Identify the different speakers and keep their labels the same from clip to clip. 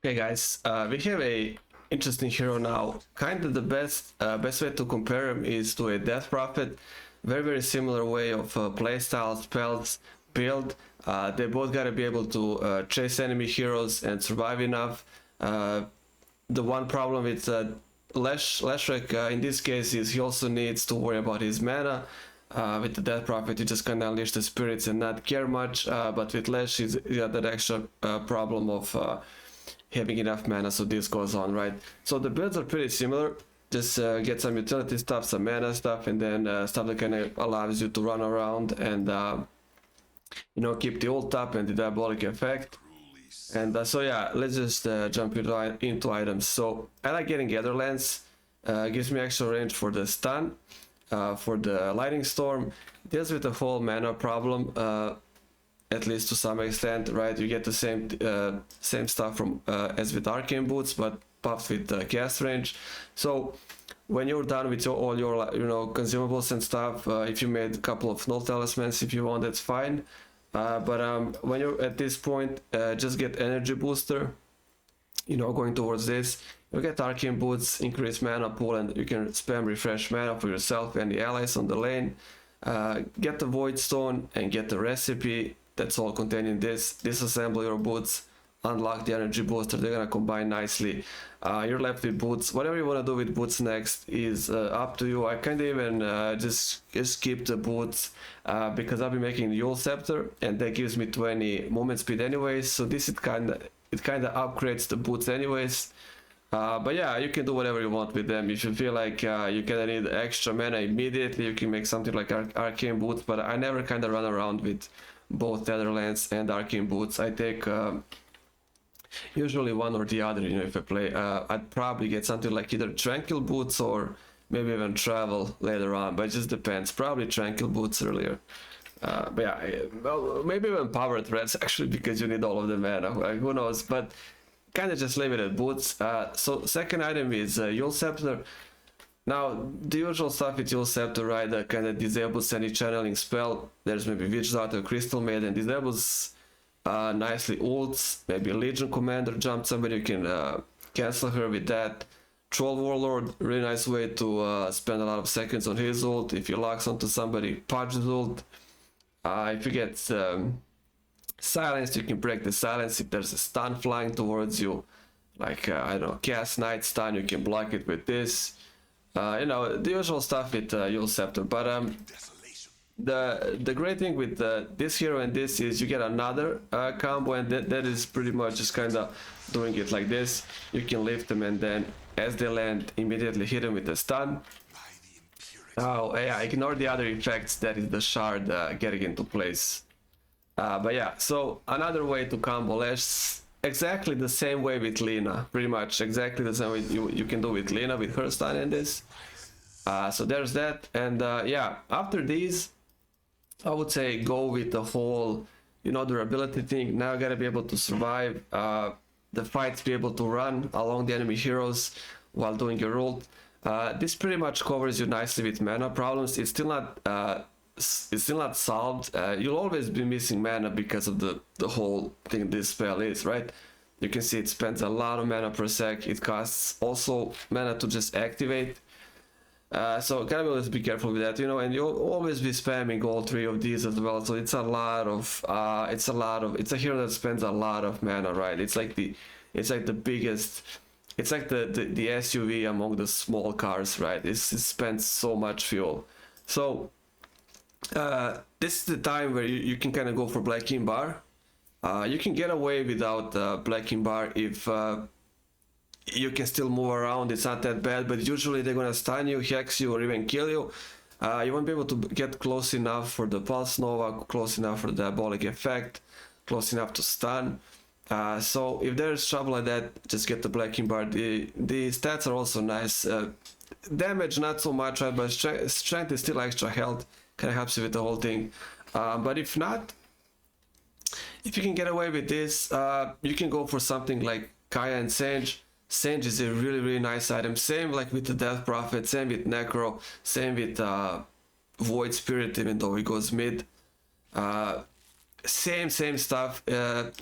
Speaker 1: Okay, guys, we have a interesting hero now. Kind of the best way to compare him is to a Death Prophet. Very similar way of playstyle, spells, build. They both gotta be able to chase enemy heroes and survive enough. Uh, the one problem with Leshrac in this case is he also needs to worry about his mana. With the Death Prophet, you just can unleash the spirits and not care much. But with Lesh, he's got that extra problem of having enough mana, so this goes on, right? So the builds are pretty similar. Just get some utility stuff, some mana stuff, and then stuff that kind of allows you to run around and keep the ult up and the diabolic effect. And so yeah, let's just jump into items. So I like getting Gather Lance. Gives me extra range for the stun, for the lightning storm. Deals with the whole mana problem. At least to some extent, right? You get the same stuff from as with arcane boots, but buffed with cast range. So when you're done with all your consumables and stuff, if you made a couple of null talismans, if you want, that's fine. But when you're at this point, just get energy booster. Going towards this, you get arcane boots, increase mana pool, and you can spam refresh mana for yourself and the allies on the lane. Get the void stone and get the recipe. That's all contained in this. Disassemble your boots, unlock the energy booster. They're gonna combine nicely. You're left with boots. Whatever you wanna do with boots next is up to you. I can't even just skip the boots because I'll be making the Aghanims Scepter, and that gives me 20 movement speed anyways. So this it kind of upgrades the boots anyways. But yeah, you can do whatever you want with them. If you feel like you kind of need extra mana immediately, you can make something like arcane boots. But I never kind of run around with both Netherlands and arcane boots. I take usually one or the other. If I play, I'd probably get something like either tranquil boots or maybe even travel later on, but it just depends. Probably tranquil boots earlier. But yeah, well, maybe even power threads actually, because you need all of the mana. Like, who knows? But kind of just leave it at boots. So second item is Aghanims Scepter. Now, the usual stuff with Aghanims Scepter, right, that kind of disables any channeling spell. There's maybe Witch Dart or Crystal Maiden, disables nicely ults. Maybe Legion Commander jump somebody, you can cancel her with that. Troll Warlord, really nice way to spend a lot of seconds on his ult. If he locks onto somebody, Pudge ult. If you get silenced, you can break the silence. If there's a stun flying towards you, like I don't know, cast night stun, you can block it with this. The usual stuff with Aghanims Scepter. But the great thing with this hero and this is you get another combo, and that is pretty much just kind of doing it like this. You can lift them, and then as they land, immediately hit them with a stun. Oh yeah, ignore the other effects. That is the shard getting into place. But yeah, so another way to combo Lash, exactly the same way with Lina, pretty much exactly the same way you can do with Lina, with her stun and this. So there's that, and yeah, after these, I would say go with the whole, durability thing. Now you gotta be able to survive the fights, be able to run along the enemy heroes while doing your ult. This pretty much covers you nicely with mana problems. It's still not solved. You'll always be missing mana because of the whole thing this spell is, right? You can see it spends a lot of mana per sec. It costs also mana to just activate. So gotta always be careful with that, and you'll always be spamming all three of these as well. So it's a hero that spends a lot of mana, right? It's like the biggest. It's like the SUV among the small cars, right? It spends so much fuel. So this is the time where you can kind of go for Black King Bar. You can get away without Black King Bar if you can still move around. It's not that bad, but usually they're gonna stun you, hex you, or even kill you. You won't be able to get close enough for the Pulse Nova, close enough for the Diabolic Effect, close enough to stun. So if there's trouble like that, just get the Black King Bar. The stats are also nice. Damage not so much, right? But strength is still extra health. Kind of helps you with the whole thing. But if not, if you can get away with this, you can go for something like Kaya and Sange. Sange is a really nice item. Same like with the Death Prophet, same with Necro, same with Void Spirit, even though he goes mid. same stuff.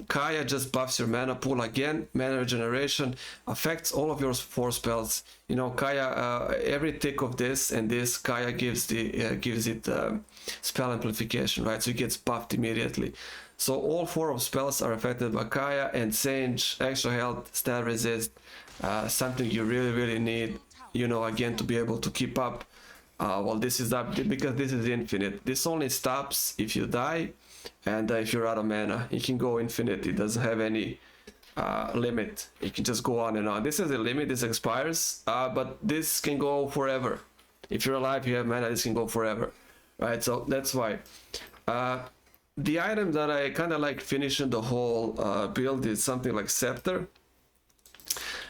Speaker 1: Kaya just buffs your mana pool again. Mana regeneration affects all of your 4 spells. You know, Kaya, every tick of this and this, Kaya gives it spell amplification, right? So it gets buffed immediately. So all 4 of spells are affected by Kaya, and Sange, extra health, stat resist, something you really need, you know, again, to be able to keep up. Well, this is up because this is infinite. This only stops if you die and if you're out of mana. You can go infinite. It doesn't have any limit. You can just go on and on. This is a limit. This expires, but this can go forever. If you're alive, you have mana, this can go forever, right? So that's why. The item that I kind of like finishing the whole build is something like Scepter.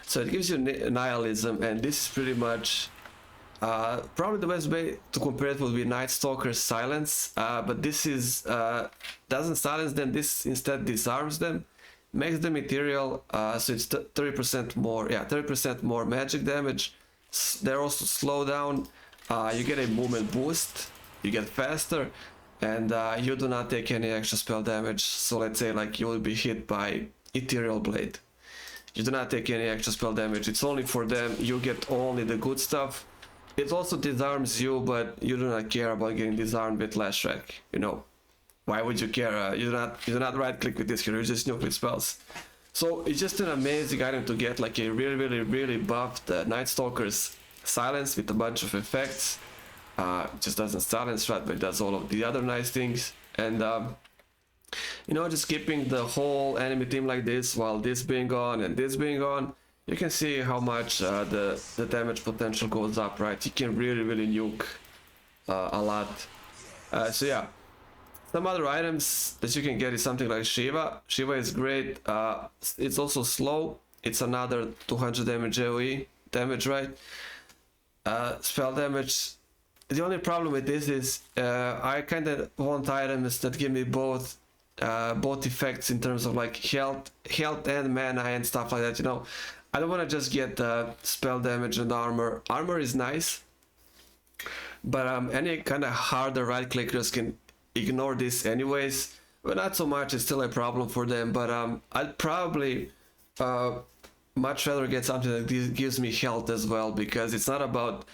Speaker 1: So it gives you Nihilism, and this is pretty much probably the best way to compare it would be Night Stalker's Silence, but this is doesn't silence them. This instead disarms them, makes them ethereal. So it's 30% more, 30% more magic damage. They're also slow down. You get a movement boost. You get faster. And you do not take any extra spell damage. So let's say like you will be hit by Ethereal Blade. You do not take any extra spell damage. It's only for them. You get only the good stuff. It also disarms you, but you do not care about getting disarmed with Leshrac. You know, why would you care? You do not right click with this here. You just nuke with spells. So it's just an amazing item to get, like a really buffed Night Stalker's Silence with a bunch of effects. It just doesn't silence, right, but it does all of the other nice things. And you know, just keeping the whole enemy team like this while this being on and this being on, you can see how much the damage potential goes up, right? You can really nuke a lot. So yeah, some other items that you can get is something like Shiva. Shiva is great. It's also slow. It's another 200 damage AoE damage, right? Spell damage. The only problem with this is I kind of want items that give me both effects in terms of like health and mana and stuff like that. You know, I don't want to just get spell damage and armor. Armor is nice, but any kind of harder right clickers can ignore this anyways. But not so much. It's still a problem for them. But I'd probably much rather get something that gives me health as well, because it's not about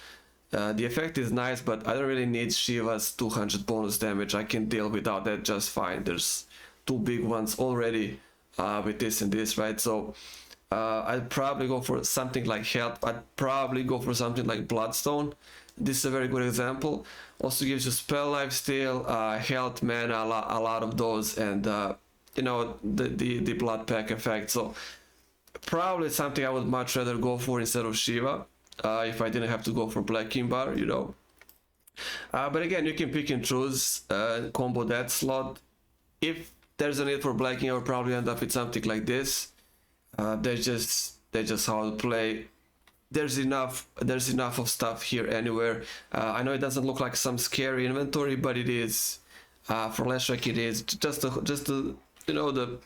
Speaker 1: the effect is nice, but I don't really need Shiva's 200 bonus damage. I can deal without that just fine. There's 2 big ones already with this and this, right? So I'd probably go for something like health. I'd probably go for something like Bloodstone. This is a very good example. Also gives you spell lifesteal, health, mana, a lot of those, and you know, the blood pack effect. So probably something I would much rather go for instead of Shiva. If I didn't have to go for Black Kimbar, you know. But again, you can pick and choose, combo that slot. If there's a need for Black King, I would probably end up with something like this. They're just how to play. There's enough of stuff here anywhere. I know it doesn't look like some scary inventory, but it is. For Leshrac, it is just the you know, the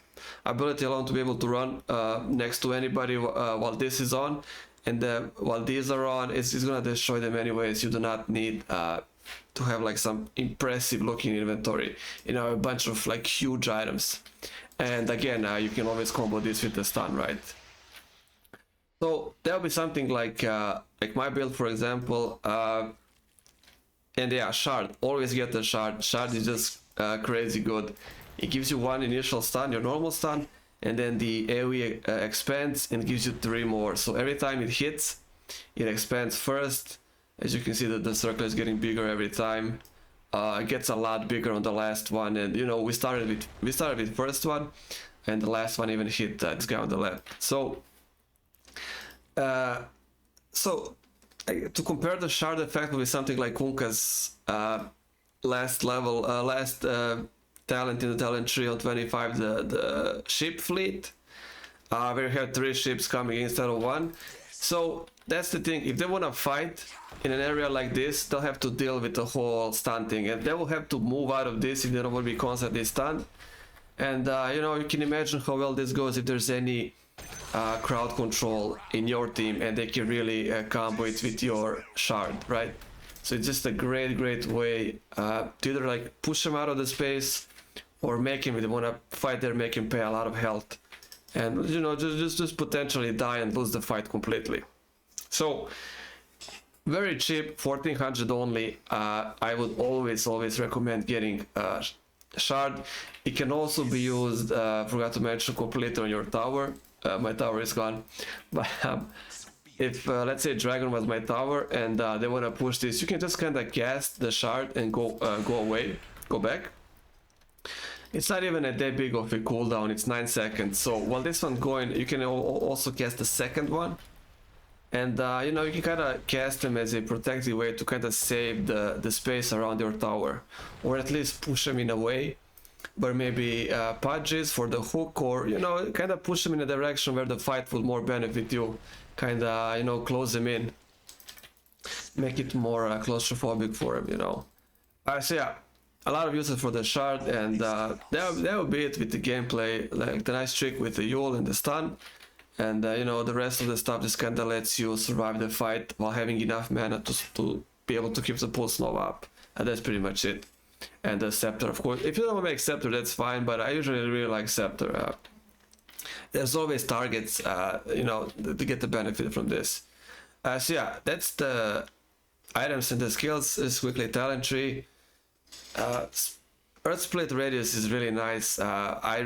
Speaker 1: ability alone to be able to run next to anybody while this is on. And while these are on, it's gonna destroy them anyways. You do not need to have like some impressive looking inventory, you know, a bunch of like huge items. And again, you can always combo this with the stun, right? So there'll be something like my build, for example. And yeah, shard. Always get the shard. Shard is just crazy good. It gives you 1 initial stun, your normal stun, and then the AoE expands and gives you 3 more. So every time it hits, it expands first. As you can see, that the circle is getting bigger every time. It gets a lot bigger on the last one, and you know, we started with first one, and the last one even hit this guy on the left. So to compare the shard effect with something like Kunka's last talent in the talent tree on 25, the ship fleet, where you have 3 ships coming instead of 1. So that's the thing. If they want to fight in an area like this, they'll have to deal with the whole stun thing, and they will have to move out of this if they don't want to be constantly stunned. And you know, you can imagine how well this goes if there's any crowd control in your team and they can really combo it with your shard, right? So it's just a great way to either like push them out of the space or make him, if they want to fight there, make him pay a lot of health, and you know, just potentially die and lose the fight completely. So very cheap, 1400 only. I would always recommend getting shard. It can also be used, forgot to mention, completely on your tower. My tower is gone, but if let's say dragon was my tower and they want to push this, you can just kind of cast the shard and go away, go back. It's not even a that big of a cooldown, it's 9 seconds. So while this one's going, you can also cast the second one, and you know, you can kind of cast them as a protective way to kind of save the space around your tower, or at least push them in a way where maybe Pudges for the hook, or you know, kind of push them in a direction where the fight will more benefit you, kind of, you know, close them in, make it more claustrophobic for him, you know. So yeah, a lot of uses for the shard, and that would be it with the gameplay. Like the nice trick with the Yule and the stun, and you know, the rest of the stuff just kind of lets you survive the fight while having enough mana to be able to keep the pulse low up, and that's pretty much it. And the scepter, of course, if you don't want to make scepter, that's fine, but I usually really like scepter. There's always targets, you know, to get the benefit from this. So yeah, that's the items and the skills. Just quickly, talent tree. Earth split radius is really nice. I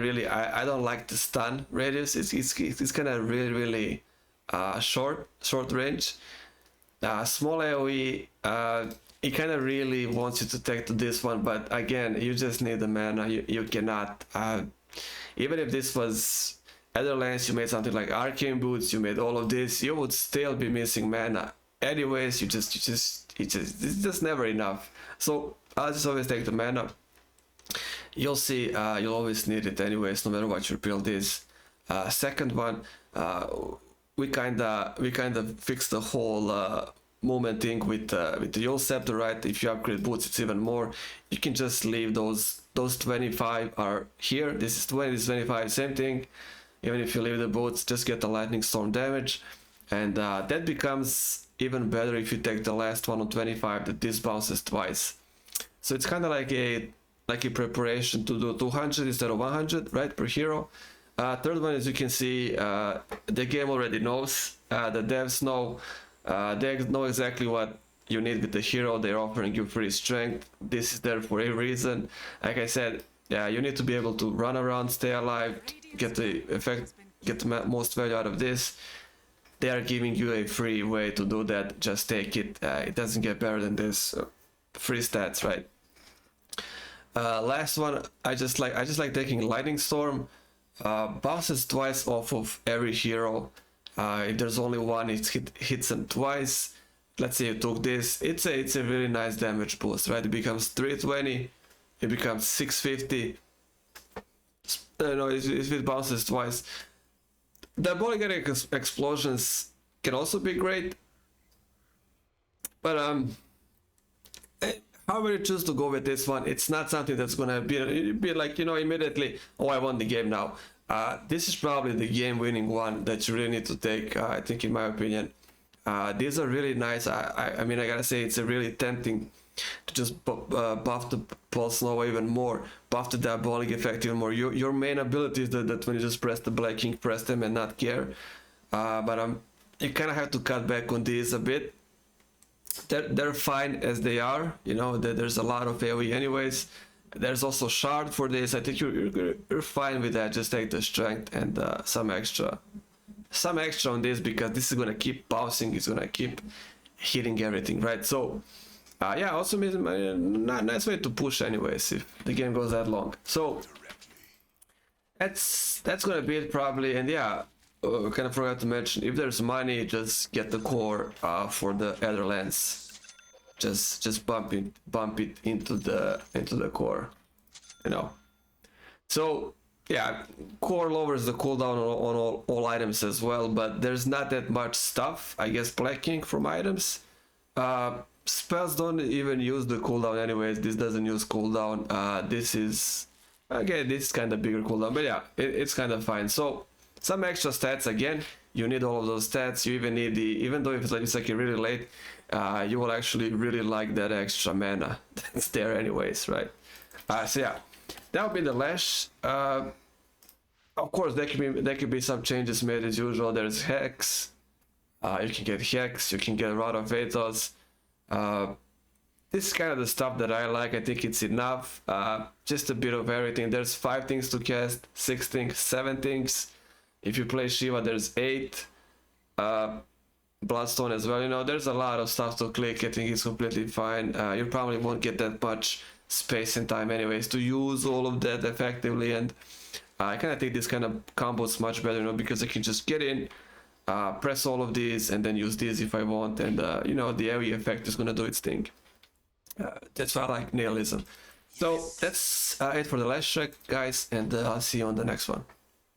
Speaker 1: don't like the stun radius. It's kind of really short range. Small AoE. It kind of really wants you to take to this one, but again, you just need the mana. You cannot. Even if this was other lands, you made something like arcane boots, you made all of this, you would still be missing mana. Anyways, it's just never enough. So I'll just always take the mana. You'll see, you'll always need it anyways, no matter what your build is. Second one, we kinda fixed the whole movement thing with the Yule Scepter, right? If you upgrade boots, it's even more. You can just leave those 25 are here. This is 20, this is 25, same thing. Even if you leave the boots, just get the lightning storm damage, and that becomes even better if you take the last one on 25 that this bounces twice. So it's kind of like a preparation to do 200 instead of 100, right, per hero. Third one, as you can see, the game already knows, the devs know, they know exactly what you need with the hero. They're offering you free strength. This is there for a reason. Like I said, yeah, you need to be able to run around, stay alive, get the most value out of this. They are giving you a free way to do that. Just take it. It doesn't get better than this. Free stats, right? Last one, I just like taking lightning storm. Bounces twice off of every hero. If there's only one, it hits them twice. Let's say you took this, it's a really nice damage boost, right? It becomes 320, it becomes 650. No, if it bounces twice. The Diabolic explosions can also be great, but however you choose to go with this one, it's not something that's gonna be like, you know, immediately, oh, I won the game now. This is probably the game-winning one that you really need to take, I think, in my opinion. These are really nice. I mean, I gotta say, it's a really tempting to just buff the pulse slow even more, buff the diabolic effect even more. Your main ability is that when you just press the Black Ink, press them and not care. But you kind of have to cut back on these a bit. They're fine as they are, you know. There's a lot of AoE anyways. There's also shard for this. I think you're fine with that. Just take the strength and some extra on this, because this is gonna keep bouncing. It's gonna keep hitting everything, right? So yeah, also nice way to push anyways if the game goes that long. So that's gonna be it probably. And yeah, kind of forgot to mention, if there's money, just get the core for the other lands. Just bump it into the core, you know. So yeah, core lowers the cooldown on all items as well, but there's not that much stuff, I guess, blocking from items. Spells don't even use the cooldown anyways. This doesn't use cooldown. This is, again, this is kind of bigger cooldown, but yeah, it's kind of fine. So some extra stats, again, you need all of those stats. You even need even though if it's like really late, you will actually really like that extra mana that's there anyways, right? So yeah, that would be the Lesh. Of course, there could be some changes made as usual. There's Hex. You can get Hex. You can get Rod of Athos. This is kind of the stuff that I like. I think it's enough. Just a bit of everything. There's 5 things to cast, 6 things, 7 things. If you play Shiva, there's 8. Bloodstone as well. You know, there's a lot of stuff to click. I think it's completely fine. You probably won't get that much space and time anyways to use all of that effectively, and I kind of think this kind of combo is much better, you know, because I can just get in, press all of these, and then use these if I want, and you know, the area effect is gonna do its thing. That's why I like Nihilism. So that's it for the Leshrac, guys, and I'll see you on the next one.